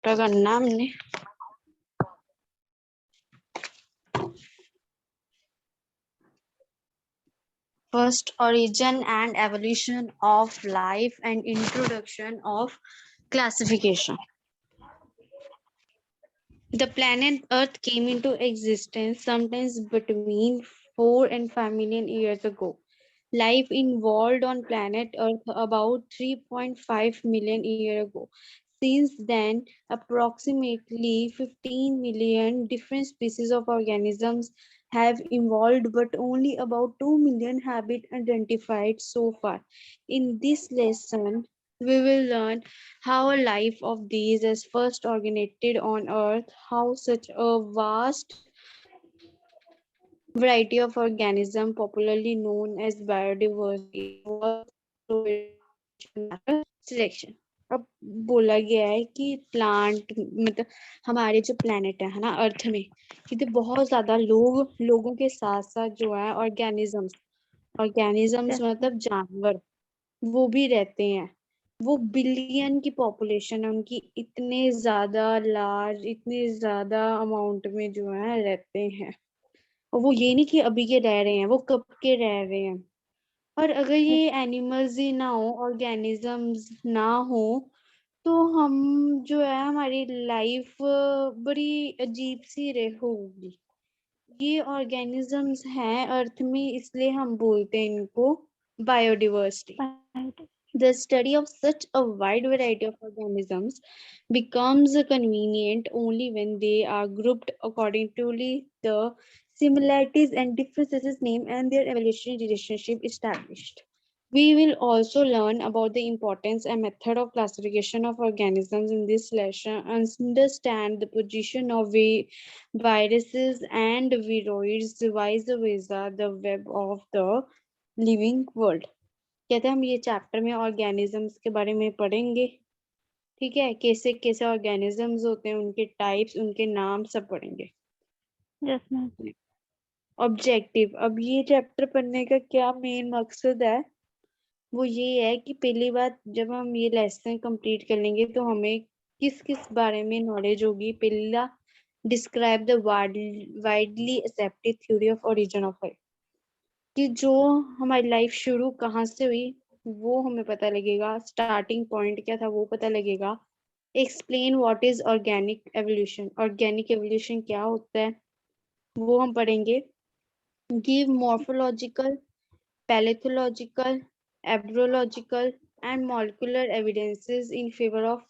क्या करना हमने first origin and evolution of life and introduction of classification. The planet Earth came into existence sometimes between 4 and 5 million years ago. Life evolved on planet Earth about 3.5 million years ago. Since then, approximately 15 million different species of organisms have evolved, but only about 2 million have been identified so far. In this lesson, we will learn how a life of these is first originated on Earth, how such a vast variety of organisms, popularly known as biodiversity, evolved through evolution and natural selection. अब बोला गया है कि plant मतलब हमारे जो planet है ना अर्थ में कि बहुत ज्यादा लोगों के साथ साथ जो है ऑर्गेनिजम्स मतलब जानवर वो भी रहते हैं। वो बिलियन की पॉपुलेशन है उनकी, इतने ज्यादा लार्ज इतने ज्यादा अमाउंट में जो है रहते हैं। और वो ये नहीं कि अभी के रह रहे हैं, वो कब के रह रहे हैं। और अगर ये एनिमल्स ही ना हो, ऑर्गेनिजम्स ना हो, तो हम जो है हमारी लाइफ बड़ी अजीब सी रह होगी। ये ऑर्गेनिजम्स हैं अर्थ में, इसलिए हम बोलते हैं इनको biodiversity. The study of such a wide variety of organisms becomes convenient only when they are grouped according to the similarities and differences named and their evolutionary relationship established. We will also learn about the importance and method of classification of organisms in this lesson, understand the position of viruses and viroids, vice versa, the web of the living world. कहते हैं हम ये chapter में organisms के बारे में पढ़ेंगे। ठीक है, कैसे कैसे ऑर्गेनिजम्स होते हैं, उनके टाइप्स, उनके नाम सब पढ़ेंगे। Yes ma'am. ऑब्जेक्टिव, अब ये चैप्टर पढ़ने का क्या मेन मकसद है, वो ये है कि पहली बात जब हम ये लेसन कंप्लीट कर लेंगे तो हमें किस किस बारे में नॉलेज होगी। पहला, describe the widely accepted theory of origin of life, कि जो हमारी लाइफ शुरू कहाँ से हुई वो हमें पता लगेगा, स्टार्टिंग पॉइंट क्या था वो पता लगेगा। Explain what is organic evolution, organic evolution क्या होता है वो हम पढ़ेंगे। Give morphological, palaeontological, embryological and molecular evidences in favour of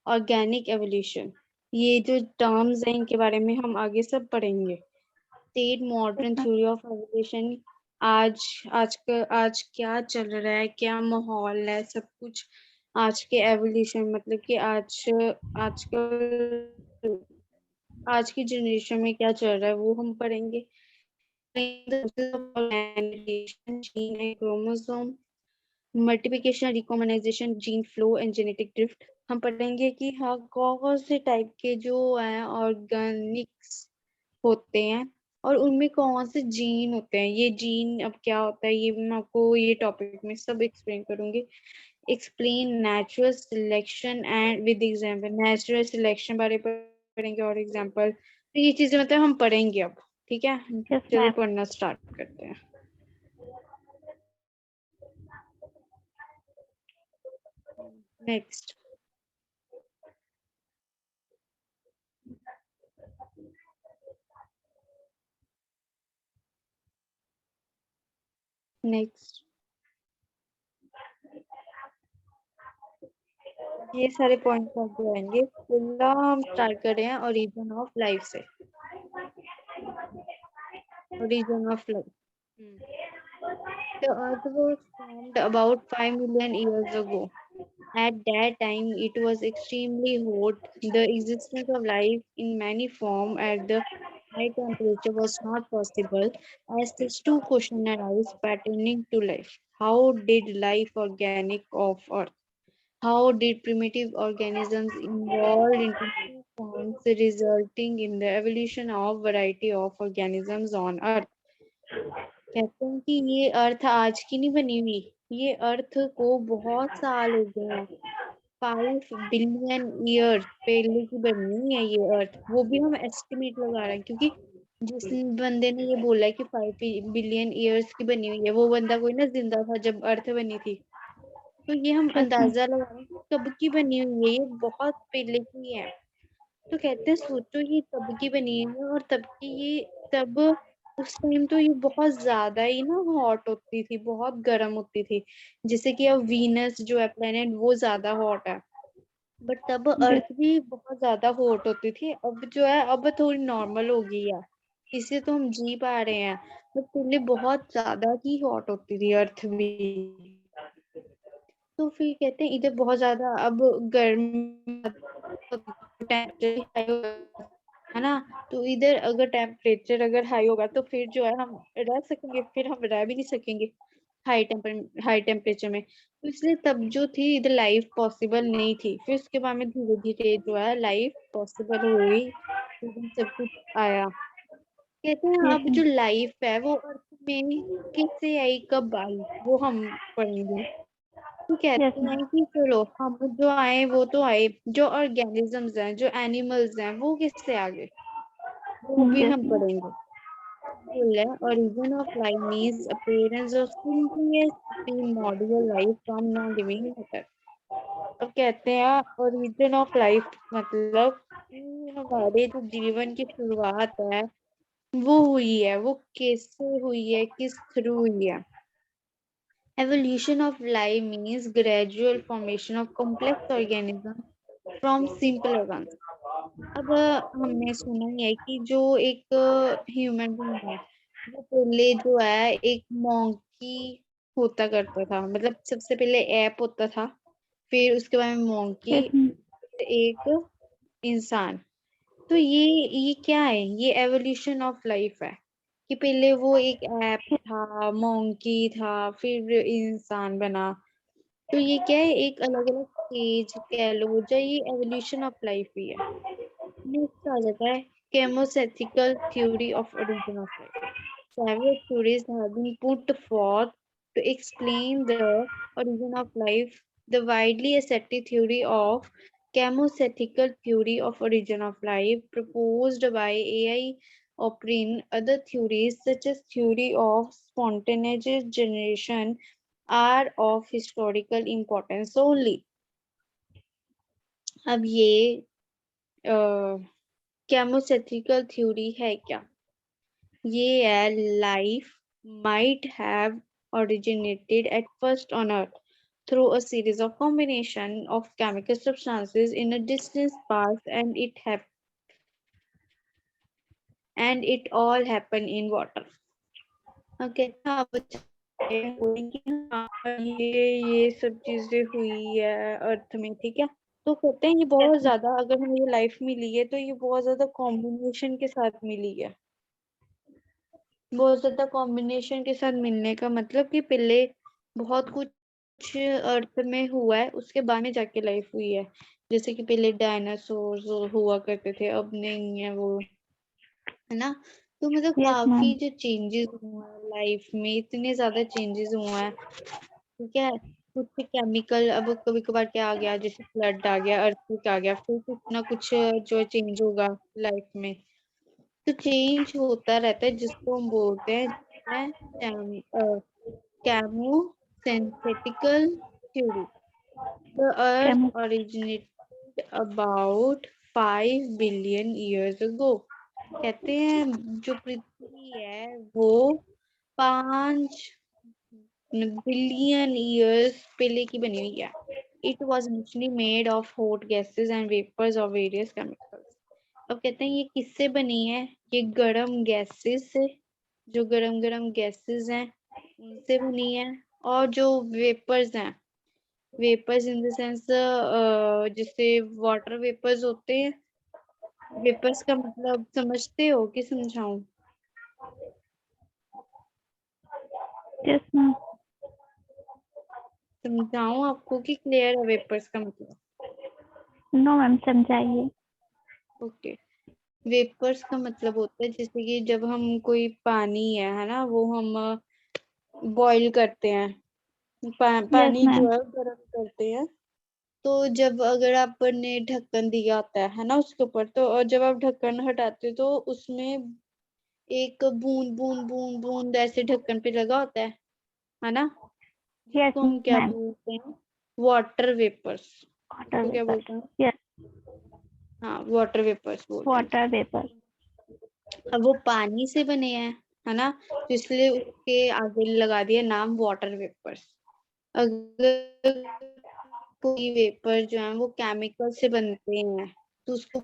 organic evolution. ये जो टर्म्स हैं इनके बारे में हम आगे सब पढ़ेंगे। State modern theory of evolution, आज क्या चल रहा है, क्या माहौल है, सब कुछ आज के एवोल्यूशन मतलब कि आज की जनरेशन में क्या चल रहा है वो हम पढ़ेंगे। Chromosome, multiplication, recombination, gene flow and genetic drift. हम पढ़ेंगे कि हाँ कौन से टाइप के जो है ऑर्गेनिक्स होते हैं और उनमें कौन से जीन होते हैं। ये जीन अब क्या होता है ये मैं आपको ये टॉपिक में सब एक्सप्लेन करूंगी। Explain natural selection and with example, natural selection बारे में पढ़ेंगे और एग्जांपल। तो ये चीजें मतलब हम पढ़ेंगे अब। ठीक है, चलो पढ़ना स्टार्ट करते हैं। नेक्स्ट, ये सारे पॉइंट्स आपको आएंगे। पहला हम स्टार्ट कर रहे हैं ओरिजिन ऑफ लाइफ से। Origin of life. The earth was formed about 5 million years ago. At that time, it was extremely hot. The existence of life in many forms at the high temperature was not possible. As such, two questions arise pertaining to life. How did life organic of Earth? How did primitive organisms evolve into two forms, resulting in the evolution of variety of organisms on Earth? कहते हैं कि ये अर्थ आज की नहीं बनी हुई, ये अर्थ को बहुत साल हो गए हैं। 5 बिलियन ईयर्स पहले की बनी हुई है ये अर्थ। वो भी हम एस्टिमेट लगा रहे हैं, क्योंकि जिस बंदे ने ये बोला है कि 5 बिलियन ईयर्स की बनी हुई है, वो बंदा कोई ना जिंदा था जब अर्थ बनी थी। तो ये हम यस मैम। अंदाजा लगा रहे हैं कि कब की बनी हुई है, ये बहुत पहले की है। तो कहते हैं सोचो ये तब की बनी है, और तब की ये, तब उस टाइम तो ये बहुत ज्यादा ही ना हॉट होती थी, बहुत गर्म होती थी। जैसे कि अब वीनस जो है प्लेनेट, वो ज्यादा हॉट है, बट तब यस। अर्थ भी बहुत ज्यादा हॉट होती थी। अब जो है अब थोड़ी नॉर्मल हो गई है, इससे तो हम जी पा रहे हैं। बट पहले बहुत ज्यादा ही हॉट होती थी अर्थ भी। तो फिर कहते हैं इधर बहुत ज्यादा अब गर्मी, टेम्परेचर हाई होगा, है ना। तो इधर अगर टेम्परेचर अगर हाई होगा तो फिर जो है हम रह सकेंगे, फिर हम रह भी नहीं सकेंगे हाई टेम्परेचर में। तो इसलिए तब जो थी इधर लाइफ पॉसिबल नहीं थी। फिर उसके बाद में धीरे धीरे जो है लाइफ पॉसिबल हुई, फिर सब कुछ आया। कहते हैं यस अब मैम। जो लाइफ है वो अर्थ में कैसे आई, कब आई, वो हम पढ़ेंगे। तो यस कहते मैम। हैं कि चलो हम जो आए वो तो आए, जो ऑर्गेनिजम्स हैं, जो एनिमल्स हैं, वो किससे आ गए, वो भी यस हम मैम। पढ़ेंगे। बोल है origin of life means appearance of simplest primordial life from non-living matter। अब कहते हैं origin of life मतलब कि हमारे जो जीवन की शुरुआत है वो हुई है, वो कैसे हुई है, किस थ्रू हुई है। Evolution of life means gradual formation of complex organisms from simpler ones। अब हमने सुना ही है कि जो एक ह्यूमन बीइंग है, वो पहले जो है एक मोंकी होता करता था, मतलब सबसे पहले एप होता था, फिर उसके बाद में मोंकी, यस मैम। एक इंसान। तो ये क्या है, ये एवोल्यूशन ऑफ लाइफ है, कि पहले वो एक ऐप था, मोंकी था, फिर इंसान बना। तो ये क्या है, एक अलग अलग स्टेज कह लो, जो ये एवोल्यूशन ऑफ लाइफ ही है। नेक्स्ट आ जाता है chemosethical theory of origin of life। Several theories have been put forth to explain the origin of life. The widely accepted theory of chemosethical theory of origin of life proposed by A.I. Oprin, other theories such as theory of spontaneous generation are of historical importance only। अब ये chemosethical theory है क्या? ये है life might have originated at first on Earth through a series of combination of chemical substances in a distant past, and it all happened in water। Okay, हाँ कि हाँ ये सब चीजें हुई है अर्थ में, ठीक है। तो कहते हैं ये यस बहुत मैम। ज्यादा, अगर हमें ये लाइफ मिली है तो ये बहुत ज्यादा कॉम्बिनेशन के साथ मिली है। बहुत ज्यादा कॉम्बिनेशन के साथ मिलने का मतलब कि पहले बहुत कुछ अर्थ में हुआ है, उसके बाद में जाके लाइफ हुई है। जैसे कि पहले डायनासोर हुआ करते थे, अब नहीं है वो, है ना। तो मतलब यस काफी मैम। जो चेंजेस हुए हैं लाइफ में, इतने ज्यादा चेंजेस हुए हैं, ठीक है। कुछ केमिकल, अब कभी कभार क्या आ गया, जैसे फ्लड आ गया, अर्थक्वेक आ गया, फिर कुछ ना कुछ जो चेंज होगा लाइफ में। तो चेंज होता रहता है, जिसको हम बोलते हैं camo synthetical theory. The earth chemo. originated about 5 billion years ago। कहते हैं जो पृथ्वी है वो 5 बिलियन ईयर्स पहले की बनी हुई है। It was initially made of hot gases and vapours of various chemicals. अब कहते हैं ये किससे बनी है, ये गर्म गैसेस से, जो गरम गरम गैसेस हैं उनसे बनी है। और जो वेपर्स हैं, वेपर्स इन द सेंस जिससे वाटर वेपर्स होते हैं। वेपर्स का मतलब समझते हो कि समझाऊं? Yes ma'am. समझाऊं आपको कि क्लियर है वेपर्स का मतलब? नो मैम, समझाइए। ओके। वेपर्स का मतलब होता है जैसे कि जब हम कोई पानी है ना, वो हम बॉईल करते हैं, यस पानी मैम। जो है गर्म करते हैं, तो जब अगर आपने ढक्कन दिया होता है ना उसके ऊपर, तो और जब आप ढक्कन हटाते हो तो उसमें एक बूंद बूंद बूंद बूंद ऐसे ढक्कन पे लगा होता है ना, Yes, जिसको हम क्या ma'am. बोलते हैं, वाटर वेपर्स। Water उसको क्या vapor. बोलते हैं? Yes, हाँ, वाटर वेपर्स बोलते हैं। water vapor. अब वो पानी से बने हैं, है ना, तो इसलिए उसके आगे लगा दिया नाम वाटर वेपर्स। अगर कोई वेपर जो है वो केमिकल से बनते हैं तो उसको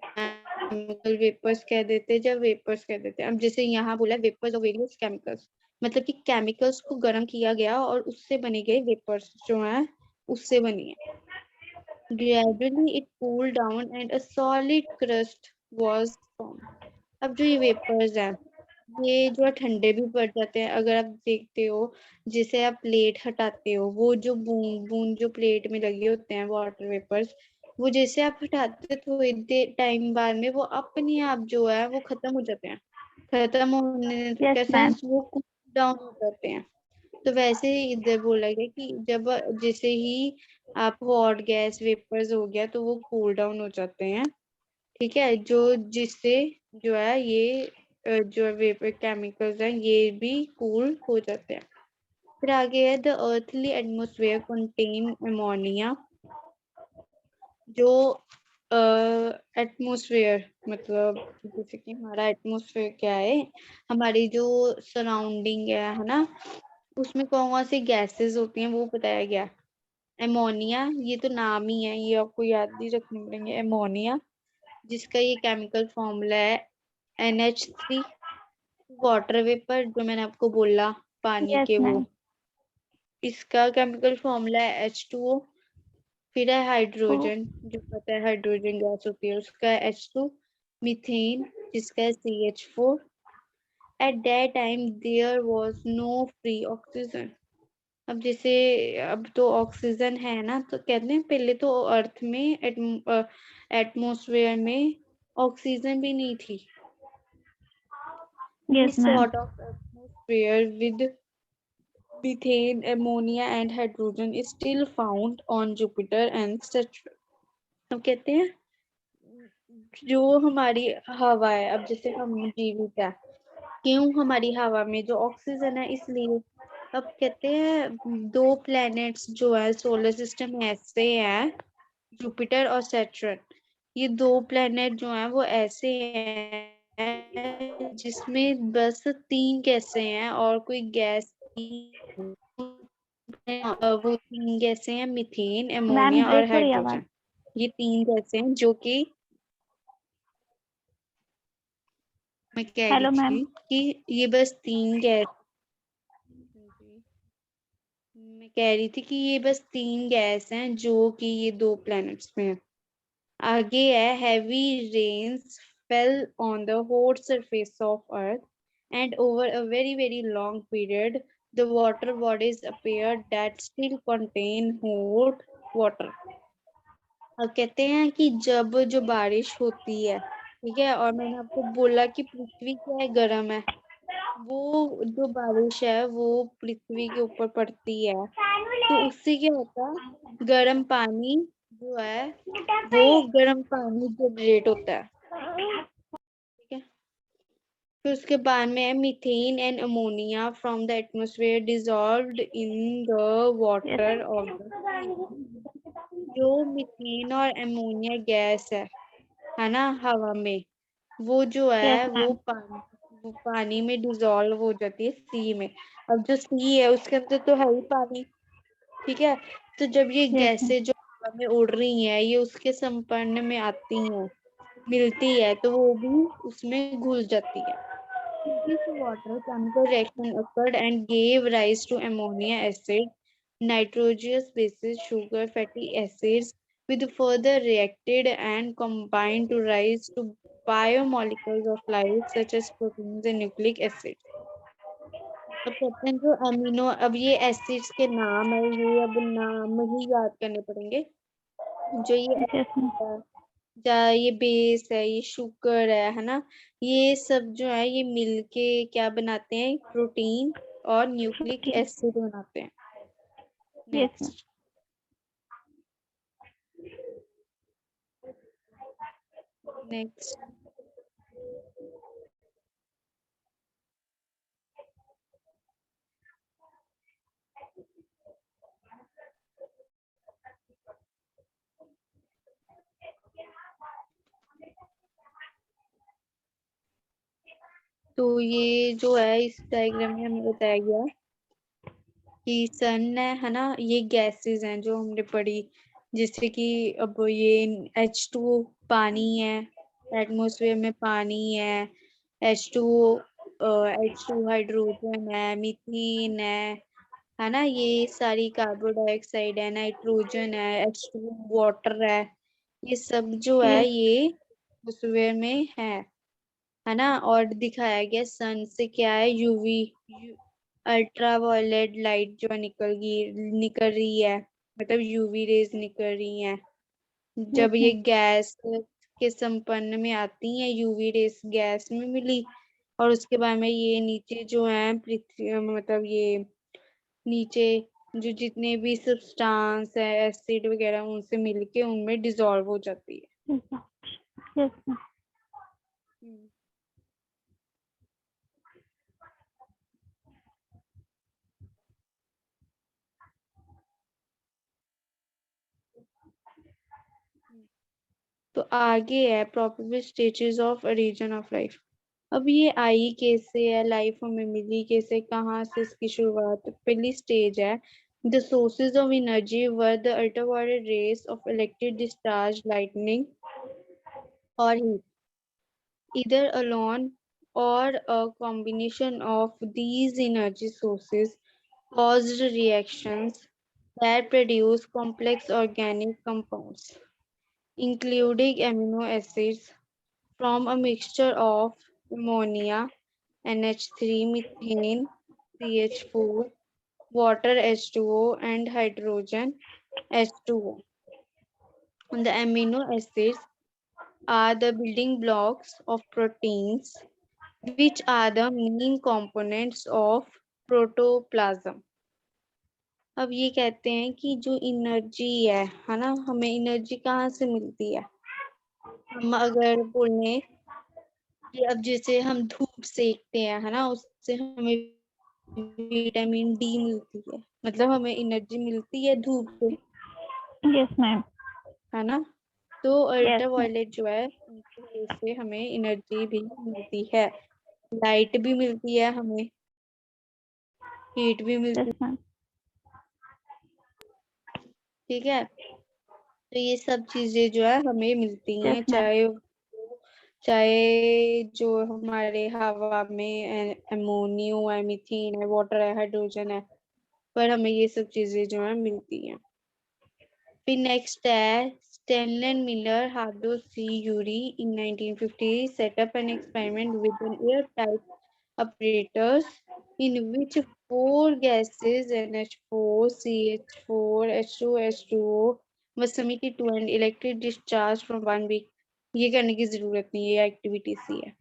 केमिकल वेपर्स कह देते हैं, जब वेपर्स कह देते हैं। अब जैसे यहाँ बोला वेपर्स ऑफ वेरियस केमिकल्स, मतलब कि केमिकल्स को गर्म किया गया और उससे बने गए वेपर्स जो है उससे बनी है। Gradually it cooled down and a solid crust was formed. अब जो ये वेपर्स हैं ये जो है ठंडे भी पड़ जाते हैं। अगर आप देखते हो, जैसे आप प्लेट हटाते हो, वो जो बूंद बूंद जो प्लेट में लगे होते हैं वाटर वेपर्स, वो जैसे आप हटाते हो थोड़ी देर टाइम बाद में वो अपने आप जो है वो खत्म हो जाते हैं। खत्म होने Yes, का ma'am. सेंस वो कूल डाउन हो जाते हैं। तो वैसे ही इधर बोला गया कि जब जैसे ही आप हॉट गैस वेपर्स हो गया तो वो कूल डाउन हो जाते हैं। ठीक है, जो जिससे जो है ये जो वेपर केमिकल्स हैं ये भी कूल हो जाते हैं। फिर आगे है the earthly atmosphere contain ammonia. जो एटमोसफेयर मतलब जैसे कि हमारा एटमोसफेयर क्या है, हमारी जो सराउंडिंग है ना, उसमें कौन कौन सी गैसेस होती हैं वो बताया गया। एमोनिया, ये तो नाम ही है, ये आपको याद ही रखने पड़ेंगे। एमोनिया जिसका ये केमिकल फॉर्मूला है NH3। वाटर वेपर जो मैंने आपको बोला पानी Yes, के, वो ma'am. इसका केमिकल फॉर्मूला है H2O। फिर है Oh, हाइड्रोजन, जो पता है हाइड्रोजन गैस होती है उसका है H2। मीथेन जिसका है CH4। At that time there was no free oxygen. अब जैसे अब तो ऑक्सीजन है ना, तो कहते हैं पहले तो अर्थ में एटमॉस्फेयर में ऑक्सीजन भी नहीं थी। yes, this ma'am. Sort of atmosphere with methane ammonia and hydrogen is still found on Jupiter and Saturn. अब कहते हैं जो हमारी हवा है, अब जैसे हम जीवित है, क्यों हमारी हवा में जो ऑक्सीजन है इसलिए। अब कहते हैं दो प्लैनेट्स जो है सोलर सिस्टम में ऐसे हैं, जुपिटर और सैटर्न। ये दो प्लैनेट जो हैं वो ऐसे हैं जिसमें बस 3 गैसें हैं और कोई गैस वो 3 गैसें हैं, मीथेन मैम अमोनिया और ब्रेक हो रही है आवाज. हाइड्रोजन। ये 3 गैसें हैं जो कि मैं कह रही हेलो मैम. थी कि ये बस 3 गैस, मैं कह रही थी कि ये बस 3 गैस हैं जो कि ये 2 प्लैनेट्स में है। आगे है heavy rains fell on the whole surface of earth and over a very long period the water bodies appeared that still contain hot water। अब कहते हैं कि जब जो बारिश होती है, ठीक है, और मैंने आपको बोला कि पृथ्वी क्या है, गर्म है, वो जो बारिश है वो पृथ्वी के ऊपर पड़ती है तो उससे क्या होता है, गर्म पानी जो है वो गर्म पानी जनरेट होता है। ठीक है, फिर उसके बाद में है methane and ammonia from the atmosphere dissolved in the Yes. Water of the sea. जो मीथेन और अमोनिया गैस है ना हवा में, वो जो Yes, है ma'am. वो पानी में डिजॉल्व हो जाती है सी में। अब जो सी है उसके अंदर तो है ही पानी। ठीक है, तो जब ये Yes, ma'am. गैसें जो हवा में उड़ रही हैं ये उसके संपर्क में आती हैं, मिलती है, तो वो भी उसमें घुल जाती है। This water chemical reaction occurred and gave rise to ammonia acid, nitrogenous bases, sugar, fatty acids, with further reacted and combined to rise to biomolecules of life such as proteins and nucleic acids। अब कहते हैं जो amino, अब ये acids के नाम है, ये अब नाम ही याद करने पड़ेंगे। जो ये Yes, ma'am. acid है, या ये बेस है, ये शुगर है ना, ये सब जो है ये मिलके क्या बनाते हैं, प्रोटीन और न्यूक्लिक Okay. एसिड बनाते हैं। Yes, ma'am. Next, next. तो ये जो है इस डायग्राम में हमें बताया गया कि सन है ना, ये गैसेस हैं जो हमने पढ़ी, जैसे कि अब ये H2O पानी है, एटमॉस्फेयर में पानी है, H2O H2 हाइड्रोजन है, मीथेन है ना, ये सारी कार्बन डाइऑक्साइड है, नाइट्रोजन है, H2O वाटर ये सब जो है यस ये एटमॉस्फेयर में है ना। और दिखाया गया सन से क्या है, यूवी अल्ट्रा वायलेट लाइट जो निकल रही है, मतलब यूवी रेज निकल रही है। यस जब ये मैम गैस के संपन्न में आती है, यूवी रेस गैस में मिली, और उसके बाद में ये नीचे जो है पृथ्वी, मतलब ये नीचे जो जितने भी सब्सटेंस है, एसिड वगैरह, उनसे मिलके उनमें डिसॉल्व हो जाती है। Yes ma'am hmm. तो आगे है probable stages of region of life. अब ये आई कैसे है, लाइफ हमें मिली कैसे, कहाँ से इसकी शुरुआत। पहली स्टेज है, the sources of energy were the ultraviolet rays of electric discharge, lightning और heat, either alone or a combination of these energy sources caused reactions that produce complex organic compounds, including amino acids from a mixture of ammonia, NH3, methane, CH4, water H2O, and hydrogen H2O. The amino acids are the building blocks of proteins, which are the main components of protoplasm. अब ये कहते हैं कि जो energy है ना, हमें energy कहाँ से मिलती है। हम अगर बोले कि अब जैसे हम धूप सेकते हैं है ना, उससे हमें विटामिन डी मिलती है, मतलब हमें एनर्जी मिलती है धूप से, यस मैम है ना। तो यस मैम अल्ट्रावायलेट जो है उनकी वजह से हमें एनर्जी भी मिलती है, लाइट भी मिलती है हमें, हीट भी मिलती यस है। मैम ठीक है, तो ये सब चीजें जो है हमें मिलती यस हैं, मैम चाहे चाहे जो हमारे हवा में अमोनियो है, मीथेन है, वाटर है, हाइड्रोजन है, पर हमें ये सब चीजें जो है मिलती हैं। फिर नेक्स्ट है Stanley Miller हार्डो C Yuri in 1950 set up an experiment with an airtight apparatus in which four gases NH4, CH4, H2, H2O was submitted to an electric discharge from 1 week। ये करने की जरूरत नहीं है, ये एक्टिविटी सी है।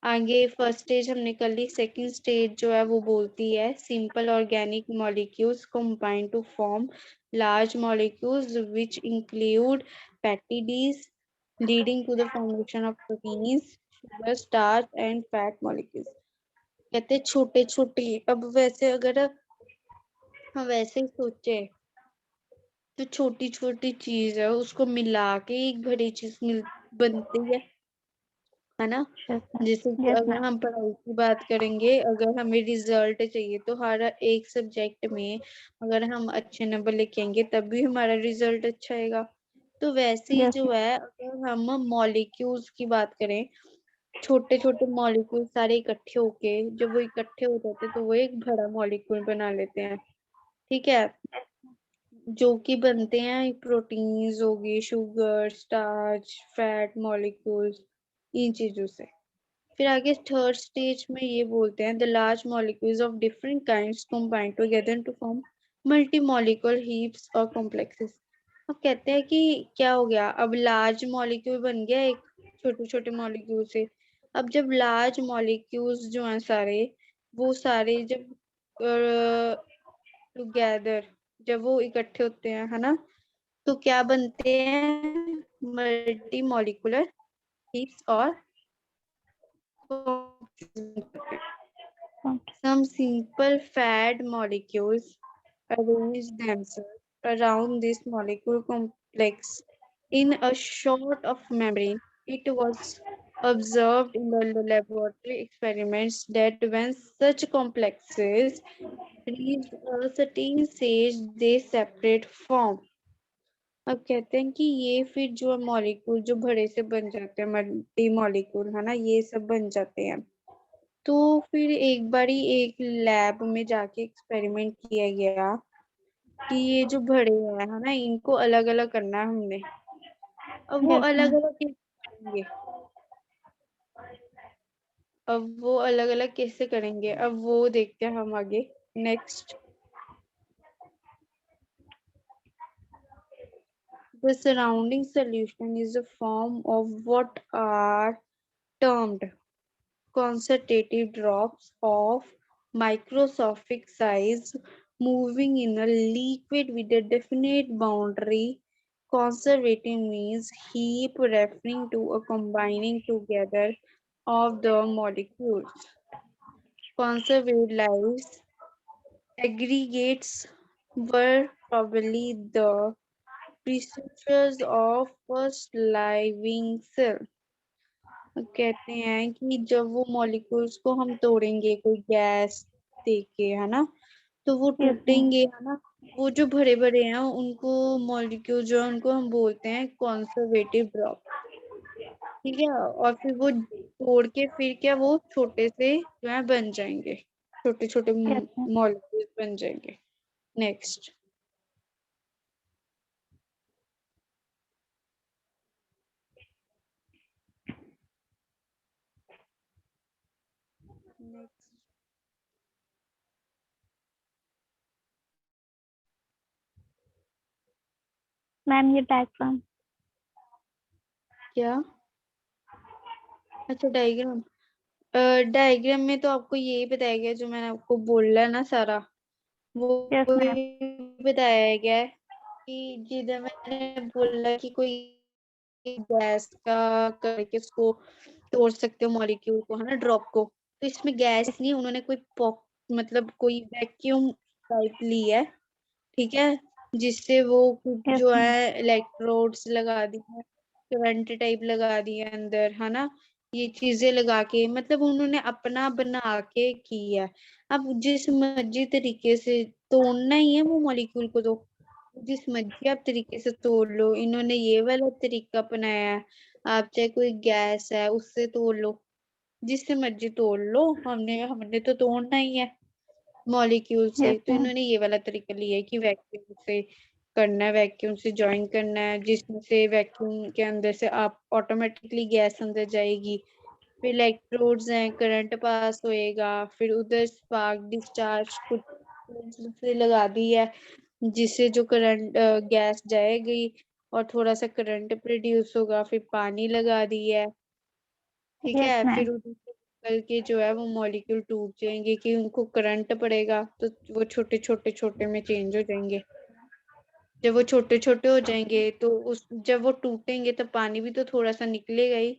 आगे फर्स्ट स्टेज हमने कर ली, सेकंड स्टेज जो है वो बोलती है simple organic molecules combine to form large molecules which include peptides leading to the formation of proteins, sugar, starch and fat molecules. कहते हैं छोटे छोटे, अब वैसे अगर हम वैसे ही सोचे तो छोटी छोटी चीज है, उसको मिला के एक बड़ी चीज बनती है ना। यस मैम जैसे कि यस अगर मैम हम पढ़ाई की बात करेंगे, अगर हमें रिजल्ट चाहिए तो हर एक सब्जेक्ट में अगर हम अच्छे नंबर लेके आएंगे तब भी हमारा रिजल्ट अच्छा आएगा। तो वैसे ही यस जो है, अगर हम मॉलिक्यूल्स की बात करें, छोटे छोटे मॉलिक्यूल सारे इकट्ठे होके जब वो इकट्ठे हो जाते तो वो एक बड़ा मॉलिक्यूल बना लेते हैं। ठीक है, जो कि बनते हैं प्रोटीन्स होगी, शुगर, स्टार्च, फैट मॉलिक्यूल्स, इन चीजों से। फिर आगे थर्ड स्टेज में ये बोलते हैं the large molecules of different kinds combine together to form multi molecule heaps और कॉम्प्लेक्सेस। अब कहते हैं कि क्या हो गया, अब लार्ज मॉलिक्यूल बन गया एक छोटे छोटे मॉलिक्यूल से। अब जब लार्ज मॉलिक्यूल्स जो हैं सारे, वो सारे जब टुगेदर, जब वो इकट्ठे होते हैं है ना, तो क्या बनते हैं, multi molecular or some simple fat molecules arrange themselves around this molecule complex in a sort of membrane. It was observed in the laboratory experiments that when such complexes reach a certain stage, they separate form. अब कहते हैं कि ये फिर जो molecule जो बड़े से बन जाते हैं मल्टी मॉलिक्यूल है ना, ये सब बन जाते हैं। तो फिर एक बारी एक लैब में जाके एक्सपेरिमेंट किया गया कि ये जो बड़े हैं है ना, इनको अलग अलग करना है हमने। अब वो Yes, अलग ma'am. अलग कैसे करेंगे? अब वो अलग अलग कैसे करेंगे? अब वो देखते हैं हम आगे। Next, the surrounding solution is a form of what are termed concentrated drops of microscopic size moving in a liquid with a definite boundary. Conservative means heap, referring to a combining together of the molecules. Conservate lives aggregates were probably the precursors of first living cell. कहते हैं कि जब वो molecules को हम तोड़ेंगे कोई gas देके है ना, तो वो Yes, ma'am. टूटेंगे है ना, वो जो भरे भरे हैं उनको मॉलिक्यूल जो है उनको हम बोलते हैं कॉन्जर्वेटिव ड्रॉप। ठीक है, और फिर वो तोड़ के फिर क्या वो छोटे से जो है बन जाएंगे, छोटे छोटे Yes, ma'am. मॉलिक्यूल्स बन जाएंगे। नेक्स्ट, नेक्स्ट Ma'am, ये diagram. क्या? अच्छा, डायग्राम। डायग्राम में तो आपको यही बताया गया जो मैंने आपको बोला ना सारा, वो Yes, ma'am. बताया गया है कि जिधर मैंने बोला कि कोई गैस का करके उसको तोड़ सकते हो मॉलिक्यूल को है ना, ड्रॉप को, तो इसमें गैस नहीं, उन्होंने कोई मतलब कोई वैक्यूम टाइप ली है। ठीक है, जिससे वो कुछ Yes, जो ma'am. है इलेक्ट्रोड्स लगा दी है, करंट टाइप लगा दिया अंदर है ना, ये चीजें लगा के मतलब उन्होंने अपना बना के की है। अब जिस मर्जी तरीके से तोड़ना ही है वो मॉलिक्यूल को, तो जिस मर्जी आप तरीके से तोड़ लो, इन्होंने ये वाला तरीका अपनाया है। आप चाहे कोई गैस है उससे तोड़ लो, जिससे मर्जी तोड़ लो, हमने हमने तो तोड़ना ही है मॉलिक्यूल से, Yes, तो ma'am. इन्होंने ये वाला तरीका लिया है कि वैक्यूम से करना है, वैक्यूम से ज्वाइन करना है, जिसमें से वैक्यूम के अंदर से आप ऑटोमेटिकली गैस अंदर जाएगी, फिर इलेक्ट्रोड्स हैं, करंट पास होएगा, फिर उधर स्पार्क डिस्चार्ज कुछ से लगा दी है, जिससे जो करंट गैस जाएगी और थोड़ा सा करंट प्रोड्यूस होगा, फिर पानी लगा दी है। ठीक Yes, है, ma'am. फिर उधर से निकल के जो है वो मॉलिक्यूल टूट जाएंगे कि उनको करंट पड़ेगा, तो वो छोटे छोटे छोटे में चेंज हो जाएंगे। जब वो छोटे छोटे हो जाएंगे तो उस जब वो टूटेंगे तो पानी भी तो थोड़ा सा निकलेगा ही।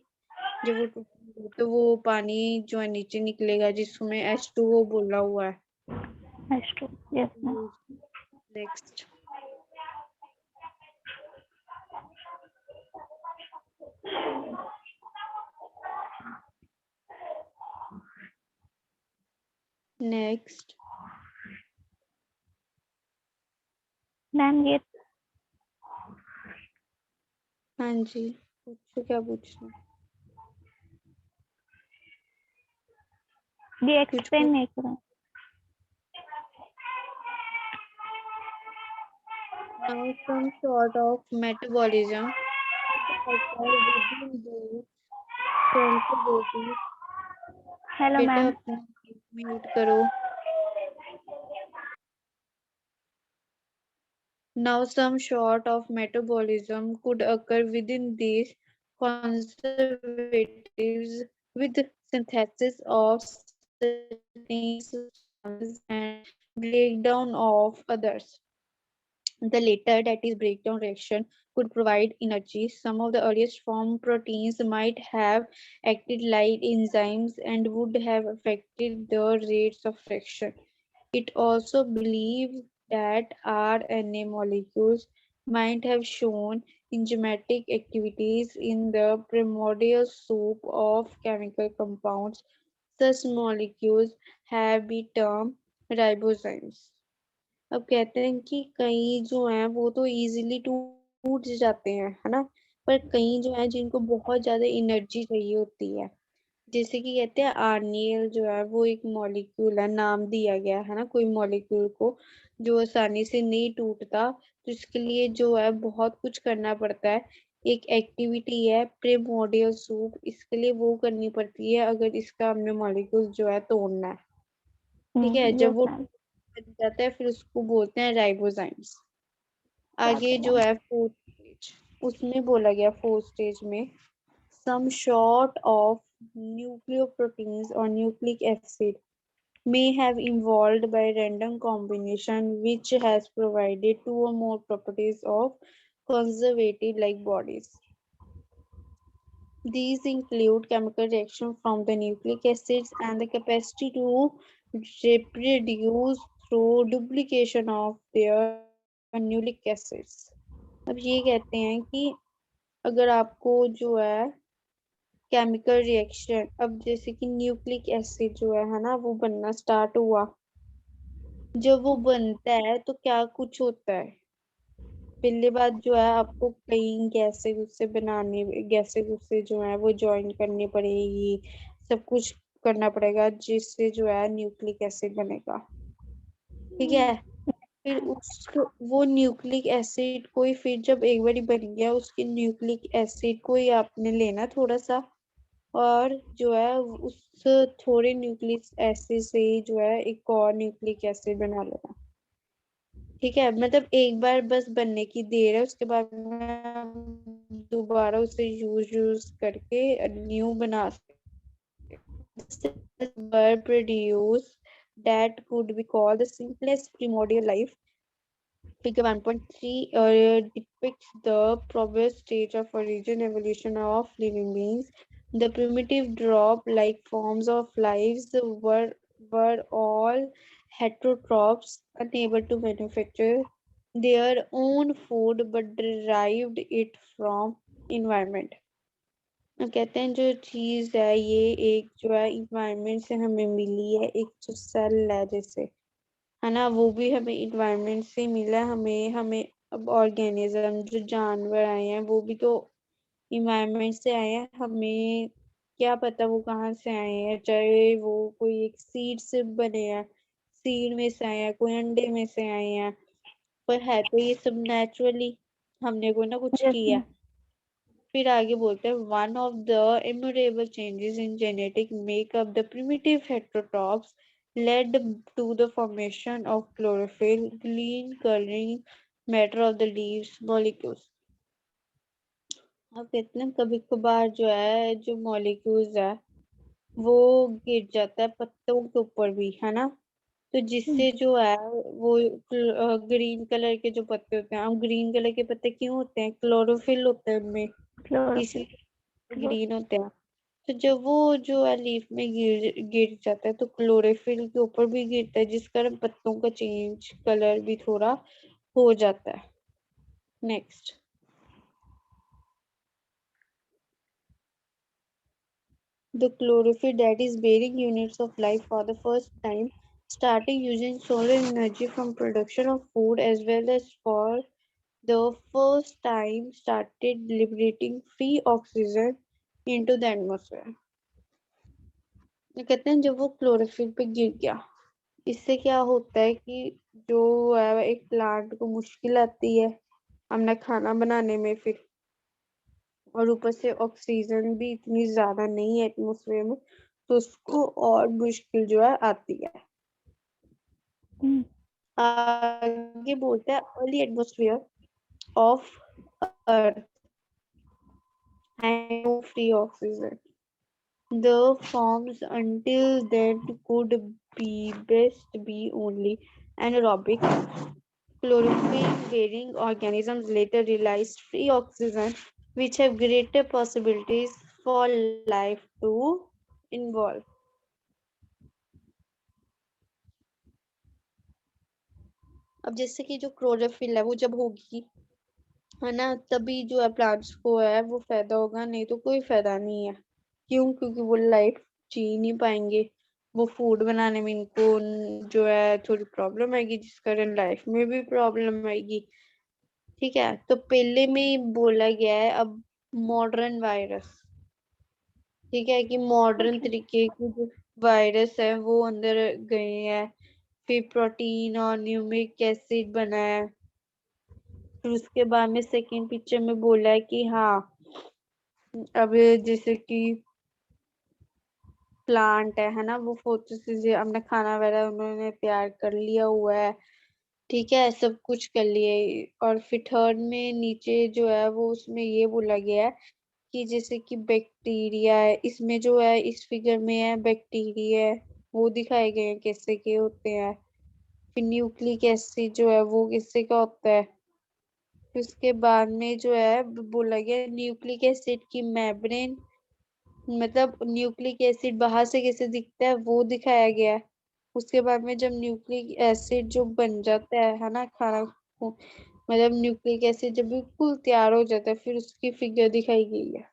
जब वो टूटेंगे तो वो पानी जो है नीचे निकलेगा, जिसमें H2O बोला हुआ है। That's true. Yes, ma'am. Next, next, Ma'am, ये हाँ जी, पूछो क्या पूछना है? कुछ explain नहीं करा. now some sort of metabolism occur within these conservatives। Hello, बेटा ma'am. अपना म्यूट करो। Now some sort of metabolism could occur within these conservatives with synthesis of certain substances and breakdown of others. The latter, that is breakdown reaction, could provide energy. Some of the earliest form proteins might have acted like enzymes and would have affected the rates of fraction. It also believed that RNA molecules might have shown enzymatic activities in the primordial soup of chemical compounds. Such molecules have been termed ribozymes. अब कहते हैं कि कई जो हैं वो तो easily टूट जाते हैं, है ना, पर कई जो हैं जिनको बहुत ज्यादा एनर्जी चाहिए होती है, जैसे कि कहते हैं आर्नियल जो है वो एक मॉलिक्यूल है, नाम दिया गया है ना कोई मॉलिक्यूल को, जो आसानी से नहीं टूटता, तो इसके लिए जो है बहुत कुछ करना पड़ता है। एक एक्टिविटी है प्रिमोर्डियल सूप, इसके लिए वो करनी पड़ती है अगर इसका हमने मॉलिक्यूल जो है तोड़ना है। ठीक है, जब Yes, वो ma'am. बन जाता है फिर उसको बोलते हैं राइबोजाइम्स। आगे Okay, जो ma'am. है फोर्थ स्टेज, उसमें बोला गया फोर्थ स्टेज में some sort of nucleoproteins or nucleic acid may have evolved by random combination which has provided two or more properties of conservative like bodies. These include chemical reaction from the nucleic acids and the capacity to reproduce through duplication of their nucleic acids. अब ये कहते हैं कि अगर आपको जो है chemical reaction, अब जैसे कि न्यूक्लिक एसिड जो है ना, वो बनना स्टार्ट हुआ, जब वो बनता है तो क्या कुछ होता है, पहले बात जो है आपको कई गैसेस उससे बनाने, गैसेस उससे जो है वो ज्वाइन करनी पड़ेगी, सब कुछ करना पड़ेगा जिससे जो है न्यूक्लिक एसिड बनेगा। ठीक है, फिर उस वो न्यूक्लिक एसिड को ही फिर जब एक बार बन गया, उसके न्यूक्लिक एसिड को ही आपने लेना थोड़ा सा, और जो है उस थोड़े न्यूक्लिक एसिड से ही जो है एक और न्यूक्लिक एसिड बना लेना। ठीक है, मतलब एक बार बस बनने की देर है, उसके बाद में हम दोबारा उसे यूज करके न्यू बना सकते were produced that could be called the simplest primordial life. Figure 1.3 depicts the probable stage of origin evolution of living beings. The primitive drop-like forms of lives were all heterotrophs, unable to manufacture their own food but derived it from environment. कहते हैं जो चीज है ये एक जो है environment से हमें मिली है, एक जो सेल है जैसे, है ना, वो भी हमें इन्वायरमेंट से मिला है, हमें हमें अब ऑर्गेनिज्म जो जानवर आए हैं वो भी तो इन्वायरमेंट से आए हैं, हमें क्या पता वो कहाँ से आए हैं, चाहे वो कोई एक सीड से बने हैं, सीड में से आए हैं, कोई अंडे में से आए हैं, पर है तो ये सब नेचुरली, हमने कोई ना कुछ Yes, किया। ma'am. फिर आगे बोलते हैं one of the immutable changes in genetic makeup the primitive heterotrophs led to the formation of chlorophyll, green coloring matter of the leaves molecules. अब कहते हैं कभी कभार जो है जो मॉलिक्यूल्स है वो गिर जाता है पत्तों के ऊपर भी, है ना, तो जिससे जो है वो ग्रीन कलर के जो पत्ते होते हैं, अब ग्रीन कलर के पत्ते क्यों होते हैं, क्लोरोफिल होता है उनमें, Chlorophyll. इसलिए ग्रीन होते हैं। तो जब वो जो है लीफ में गिर गिर जाता है तो क्लोरोफिल के ऊपर भी गिरता है, जिस कारण पत्तों का चेंज कलर भी थोड़ा हो जाता है। Next, the chlorophyll, that is bearing units of life for the first time, started using solar energy from production of food as well as for the first time started liberating free oxygen into the atmosphere. ये कहते हैं जब वो chlorophyll पे गिर गया, इससे क्या होता है कि जो है एक प्लांट को मुश्किल आती है अपना खाना बनाने में, फिर और ऊपर से ऑक्सीजन भी इतनी ज्यादा नहीं है एटमोसफेयर में, तो उसको और मुश्किल जो है आती है। Mm. आगे बोलते हैं early atmosphere of earth and no free oxygen. The forms until then could be best be only anaerobic, Chlorophyll-bearing organisms later released free oxygen, which have greater possibilities for life to involve. अब जैसे कि जो chlorophyll है वो जब होगी, है ना, तभी जो है प्लांट्स को है वो फायदा होगा, नहीं तो कोई फायदा नहीं है। क्यों? क्योंकि वो लाइफ जी नहीं पाएंगे, वो फूड बनाने में इनको जो है थोड़ी प्रॉब्लम आएगी, जिस कारण लाइफ में भी प्रॉब्लम आएगी। ठीक है, तो पहले में ही बोला गया है अब मॉडर्न वायरस, ठीक है, कि मॉडर्न Okay. तरीके के जो वायरस है वो अंदर गए हैं, फिर प्रोटीन और न्यूक्लिक एसिड बना है। फिर उसके बाद में सेकंड पिक्चर में बोला है कि हाँ, अब जैसे कि प्लांट है ना, वो फोटोसिंथेसिस अपना खाना वगैरह उन्होंने तैयार कर लिया हुआ है, ठीक है, सब कुछ कर लिया है। और फिर थर्ड में नीचे जो है वो उसमें ये बोला गया है कि जैसे कि बैक्टीरिया है, इसमें जो है इस फिगर में है बैक्टीरिया है, वो दिखाए गए हैं कैसे के होते हैं। फिर न्यूक्लिक एसिड जो है वो किससे का होता है। फिर उसके बाद में जो है बोला गया न्यूक्लिक एसिड की मेम्ब्रेन, मतलब न्यूक्लिक एसिड बाहर से कैसे दिखता है वो दिखाया गया है। उसके बाद में जब न्यूक्लिक एसिड जो बन जाता है ना खाना को, मतलब न्यूक्लिक एसिड जब बिल्कुल तैयार हो जाता है, फिर उसकी फिगर दिखाई गई है।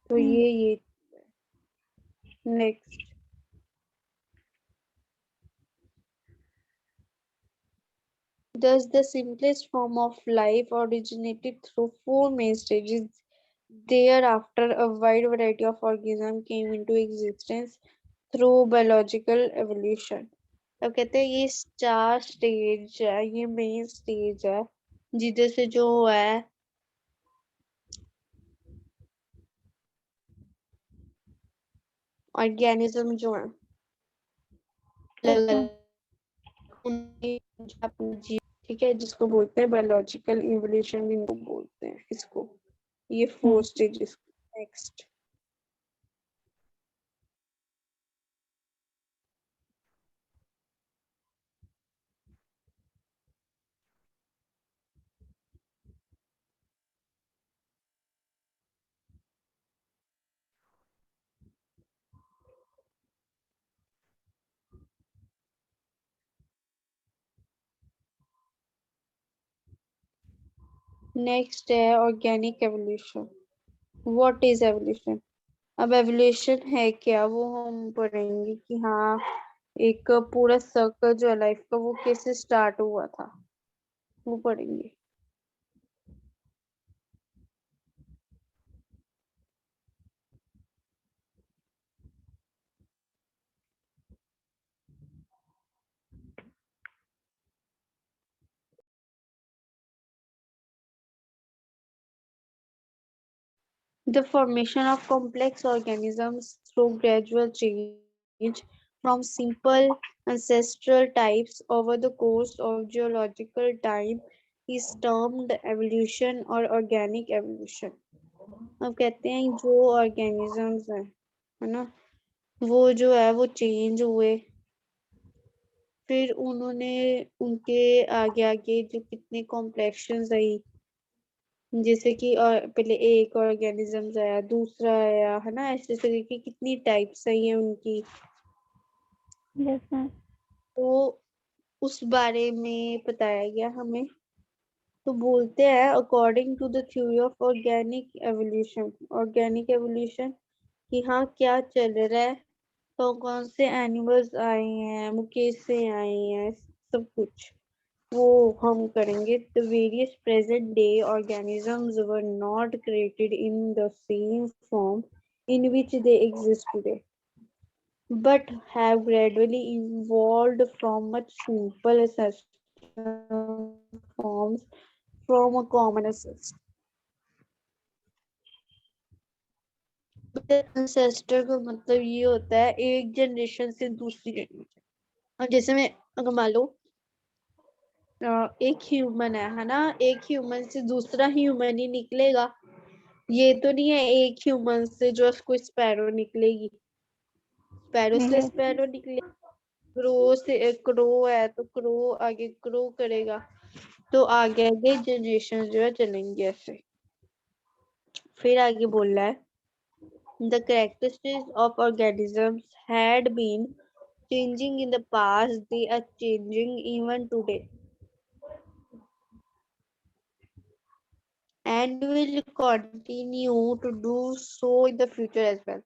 तो ये next, thus the simplest form of life originated through four main stages. Thereafter, a wide variety of organisms came into existence through biological evolution. अब कहते हैं ये चार स्टेज है, ये मेन स्टेज है जिधर से जो है ऑर्गेनिज्म जो है Okay. ठीक है, जिसको बोलते हैं बायोलॉजिकल इवोल्यूशन, इनको बोलते हैं इसको, ये फोर स्टेजेस। नेक्स्ट, नेक्स्ट है organic evolution. What is evolution? अब एवोल्यूशन है क्या वो हम पढ़ेंगे कि हाँ, एक पूरा सर्कल जो है लाइफ का वो कैसे स्टार्ट हुआ था, वो पढ़ेंगे। The formation of complex organisms through gradual change from simple ancestral types over the course of geological time is termed evolution or organic evolution. अब कहते हैं जो ऑर्गेनिजम्स है ना, वो जो है वो चेंज हुए, फिर उन्होंने उनके आगे आगे जो कितने कॉम्प्लेक्शंस आई, जैसे कि पहले एक ऑर्गेनिज्म आया, दूसरा आया, है ना, ऐसे तरीके की कितनी टाइप्स आई है उनकी। Yes, ma'am. तो उस बारे में बताया गया हमें। तो बोलते हैं according to the theory of organic evolution कि हाँ क्या चल रहा है, तो कौन से एनिमल्स आए हैं, वो कैसे आए हैं, सब कुछ वो हम करेंगे। The various present day organisms were not created in the same form in which they exist today, but have gradually evolved from much simple ancestral forms from a common ancestor. ancestor का मतलब ये होता है एक generation से दूसरी generation. और जैसे मैं अगर मान लो एक ह्यूमन है ना, एक ह्यूमन से दूसरा ह्यूमन ही निकलेगा, ये तो नहीं है एक ह्यूमन से जो कोई स्पैरो निकलेगी, स्पैरो से Yes. स्पैरो निकले, क्रो से क्रो है तो क्रो आगे क्रो करेगा। तो आगे आगे जनरेशन जो है चलेंगे ऐसे। फिर आगे बोल रहा है the characteristics of organisms had been changing in the past, they are changing even today and will continue to do so in the future as well,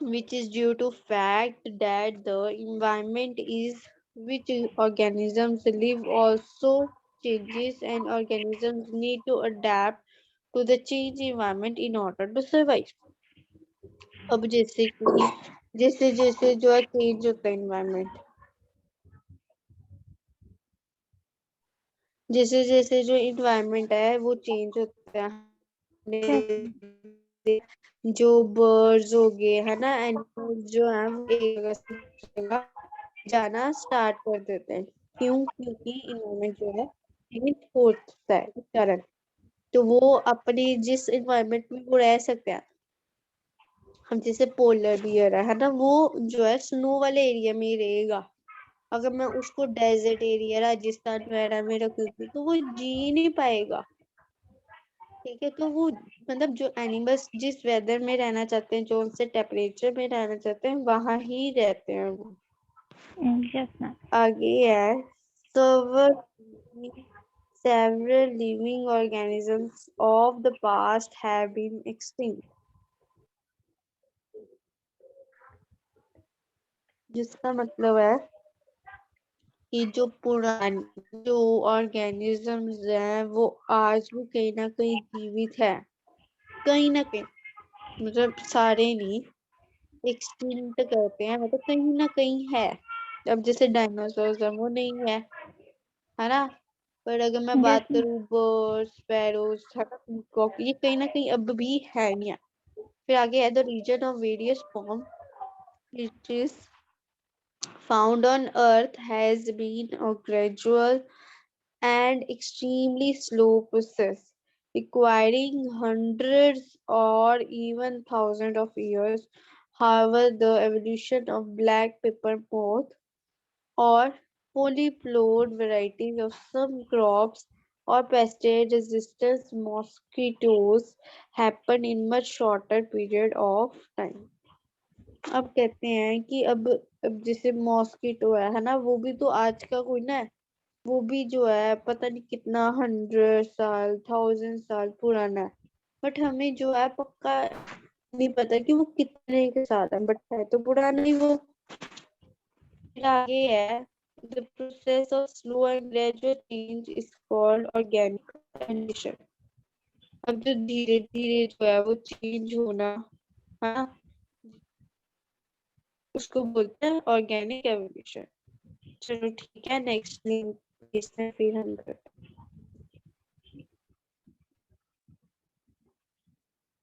which is due to fact that the environment is which organisms live also changes and organisms need to adapt to the changed environment in order to survive. अब जैसे कि जैसे जैसे जो है change होता है environment, जैसे जैसे जो इन्वायरमेंट है वो चेंज होता Yes, है, जो बर्ड्स हो गए है ना, एनिमल्स जो है वो एक जगह से दूसरी जगह जाना स्टार्ट कर देते हैं। क्यों? क्योंकि इन्वायरमेंट जो है चेंज होता है इस कारण। तो वो अपने जिस इन्वायरमेंट में वो रह सकते हैं, हम जैसे पोलर बियर है ना, वो जो है स्नो वाले एरिया में ही रहेगा। अगर मैं उसको डेजर्ट एरिया राजस्थान वगैरह में रखूंगी तो वो जी नहीं पाएगा। ठीक है, तो वो मतलब जो एनिमल्स जिस वेदर में रहना चाहते हैं, जो उनसे टेम्परेचर में रहना चाहते हैं, वहां ही रहते हैं वो। yes, ma'am. आगे है several living organisms of the past have been extinct, जिसका मतलब है कि जो पुराने जो ऑर्गेनिजम्स हैं वो आज भी कहीं ना कहीं जीवित है, कहीं ना कहीं, मतलब सारे नहीं, एक्सटिंक्ट करते हैं मतलब कहीं ना कहीं है। अब जैसे डायनासोर्स है वो नहीं है ना, पर अगर मैं Yes, बात ma'am. करूँ बर्ड्स, स्पैरोज, है ना, पीकॉक, ये कहीं ना कहीं अब भी है नहीं है। फिर आगे है the region of various form which is found on earth has been a gradual and extremely slow process, requiring hundreds or even thousands of years. However, the evolution of black pepper moth or polyplod varieties of some crops or pesticide-resistant mosquitoes happen in much shorter period of time. अब कहते हैं कि अब जैसे mosquito है ना, वो भी तो आज का कोई ना है, वो भी जो है पता नहीं कितना 100 साल 1000 साल पुराना है, बट हमें जो है पक्का नहीं पता कि वो कितने के साथ है, बट है तो पुराना ही वो। फिर आगे है the process of slow and gradual change is called organic condition। अब जो धीरे धीरे जो है वो चेंज होना है ना, उसको बोलते हैं ऑर्गेनिक एवोल्यूशन। चलो ठीक है, नेक्स्ट लिंक इसमें फिर हम करते हैं।